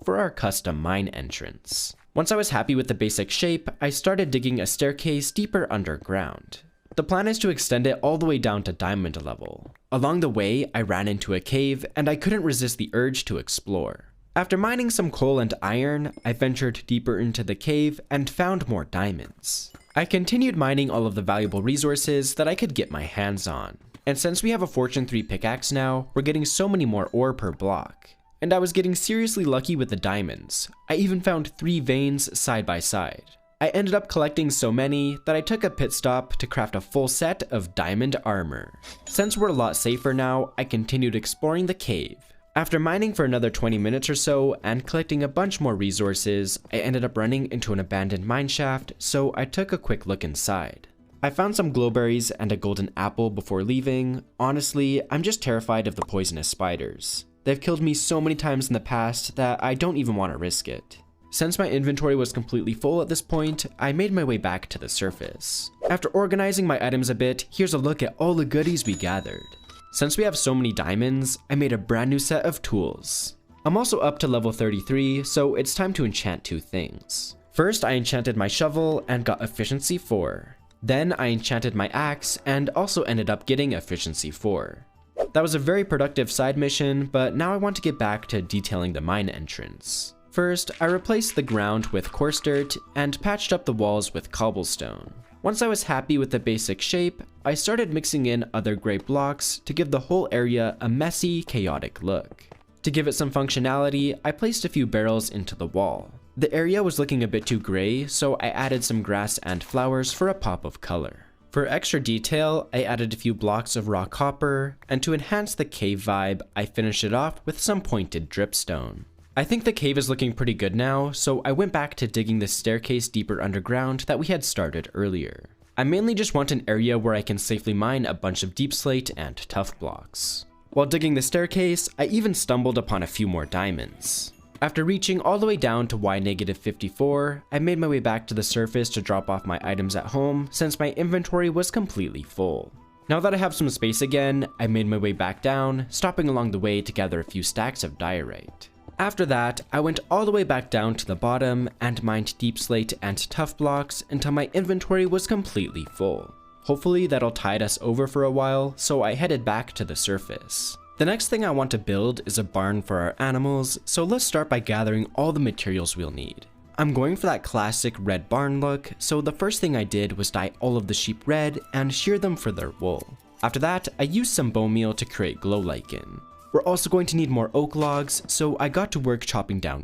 for our custom mine entrance. Once I was happy with the basic shape, I started digging a staircase deeper underground. The plan is to extend it all the way down to diamond level. Along the way, I ran into a cave and I couldn't resist the urge to explore. After mining some coal and iron, I ventured deeper into the cave and found more diamonds. I continued mining all of the valuable resources that I could get my hands on. And since we have a Fortune 3 pickaxe now, we're getting so many more ore per block. And I was getting seriously lucky with the diamonds. I even found 3 veins side by side. I ended up collecting so many that I took a pit stop to craft a full set of diamond armor. Since we're a lot safer now, I continued exploring the cave. After mining for another 20 minutes or so and collecting a bunch more resources, I ended up running into an abandoned mine shaft, so I took a quick look inside. I found some glowberries and a golden apple before leaving. Honestly, I'm just terrified of the poisonous spiders. They've killed me so many times in the past that I don't even want to risk it. Since my inventory was completely full at this point, I made my way back to the surface. After organizing my items a bit, here's a look at all the goodies we gathered. Since we have so many diamonds, I made a brand new set of tools. I'm also up to level 33, so it's time to enchant 2 things. First, I enchanted my shovel and got efficiency 4. Then I enchanted my axe and also ended up getting efficiency 4. That was a very productive side mission, but now I want to get back to detailing the mine entrance. First, I replaced the ground with coarse dirt and patched up the walls with cobblestone. Once I was happy with the basic shape, I started mixing in other gray blocks to give the whole area a messy, chaotic look. To give it some functionality, I placed a few barrels into the wall. The area was looking a bit too gray, so I added some grass and flowers for a pop of color. For extra detail, I added a few blocks of raw copper, and to enhance the cave vibe, I finished it off with some pointed dripstone. I think the cave is looking pretty good now, so I went back to digging the staircase deeper underground that we had started earlier. I mainly just want an area where I can safely mine a bunch of deep slate and tough blocks. While digging the staircase, I even stumbled upon a few more diamonds. After reaching all the way down to Y-54, I made my way back to the surface to drop off my items at home since my inventory was completely full. Now that I have some space again, I made my way back down, stopping along the way to gather a few stacks of diorite. After that, I went all the way back down to the bottom and mined deep slate and tough blocks until my inventory was completely full. Hopefully that'll tide us over for a while, so I headed back to the surface. The next thing I want to build is a barn for our animals, so let's start by gathering all the materials we'll need. I'm going for that classic red barn look, so the first thing I did was dye all of the sheep red and shear them for their wool. After that, I used some bone meal to create glow lichen. We're also going to need more oak logs, so I got to work chopping down